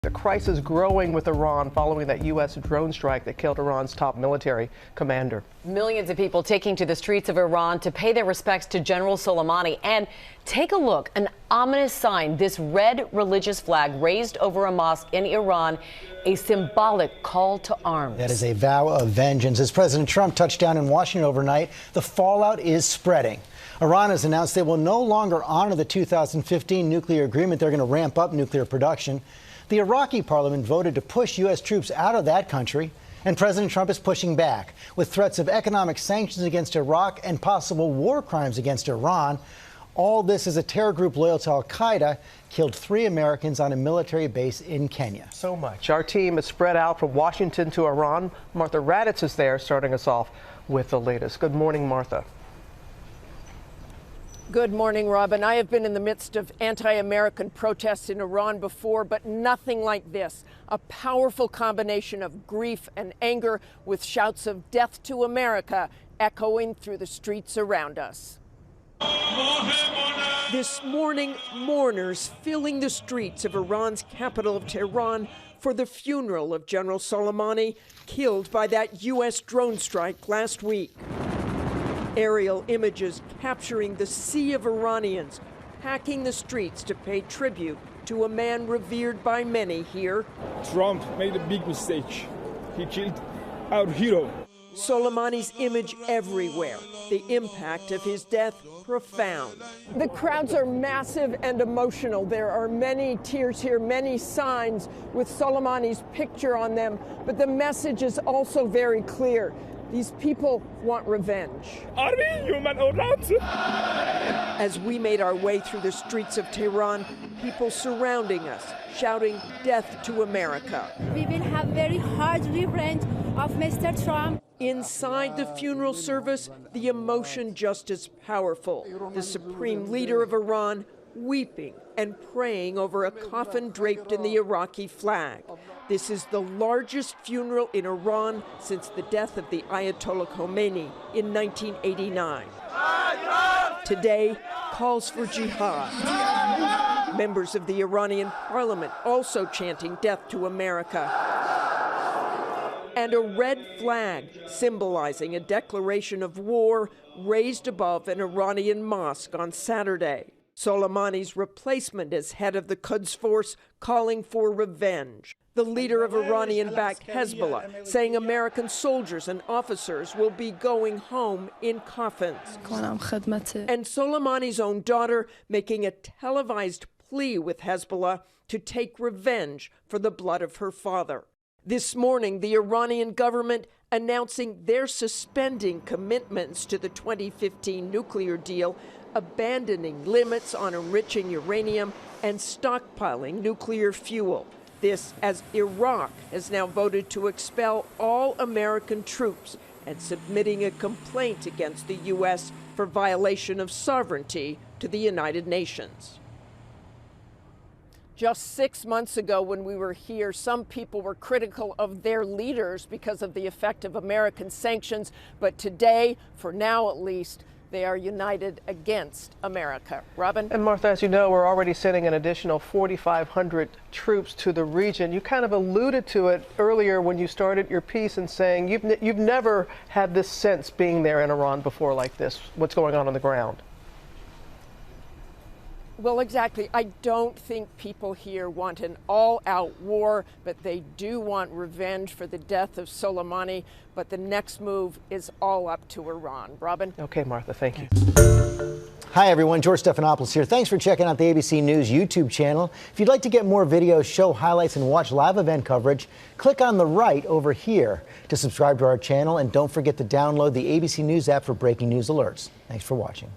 The crisis growing with Iran following that U.S. drone strike that killed Iran's top military commander. Millions of people taking to the streets of Iran to pay their respects to General Soleimani. And take a look, an ominous sign, this red religious flag raised over a mosque in Iran, a symbolic call to arms. That is a vow of vengeance. As President Trump touched down in Washington overnight, the fallout is spreading. Iran has announced they will no longer honor the 2015 nuclear agreement. They're going to ramp up nuclear production. The Iraqi parliament voted to push U.S. troops out of that country, and President Trump is pushing back with threats of economic sanctions against Iraq and possible war crimes against Iran. All this as a terror group loyal to al-Qaeda killed 3 Americans on a military base in Kenya. So much. Our team is spread out from Washington to Iran. Martha Raddatz is there, starting us off with the latest. Good morning, Martha. Good morning, Robin. I have been in the midst of anti-American protests in Iran before, but nothing like this. A powerful combination of grief and anger with shouts of death to America echoing through the streets around us. This morning, mourners filling the streets of Iran's capital of Tehran for the funeral of General Soleimani, killed by that U.S. drone strike last week. Aerial images capturing the sea of Iranians packing the streets to pay tribute to a man revered by many here. Trump made a big mistake. He killed our hero. Soleimani's image everywhere. The impact of his death profound. The crowds are massive and emotional. There are many tears here, many signs with Soleimani's picture on them, but the message is also very clear. These people want revenge. Are we human or not? As we made our way through the streets of Tehran, people surrounding us, shouting death to America. We will have very hard revenge of Mr. Trump. Inside the funeral service, the emotion just as powerful. The supreme leader of Iran weeping and praying over a coffin draped in the Iraqi flag. This is the largest funeral in Iran since the death of the Ayatollah Khomeini in 1989. Today, calls for jihad. Members of the Iranian parliament also chanting death to America. And a red flag symbolizing a declaration of war raised above an Iranian mosque on Saturday. Soleimani's replacement as head of the Quds force calling for revenge. The leader of Iranian-backed Hezbollah saying American soldiers and officers will be going home in coffins. And Soleimani's own daughter making a televised plea with Hezbollah to take revenge for the blood of her father. This morning, the Iranian government announcing they're suspending commitments to the 2015 nuclear deal, abandoning limits on enriching uranium and stockpiling nuclear fuel. This as Iraq has now voted to expel all American troops and submitting a complaint against the U.S. for violation of sovereignty to the United Nations. Just 6 months ago when we were here, some people were critical of their leaders because of the effect of American sanctions. But today, for now at least, they are united against America. Robin? And Martha, as you know, we're already sending an additional 4,500 troops to the region. You kind of alluded to it earlier when you started your piece in saying you've never had this sense being there in Iran before like this, what's going on the ground. Well, exactly. I don't think people here want an all-out war, but they do want revenge for the death of Soleimani. But the next move is all up to Iran. Robin? Okay, Martha, thank you. Hi, everyone. George Stephanopoulos here. Thanks for checking out the ABC News YouTube channel. If you'd like to get more videos, show highlights, and watch live event coverage, click on the right over here to subscribe to our channel. And don't forget to download the ABC News app for breaking news alerts. Thanks for watching.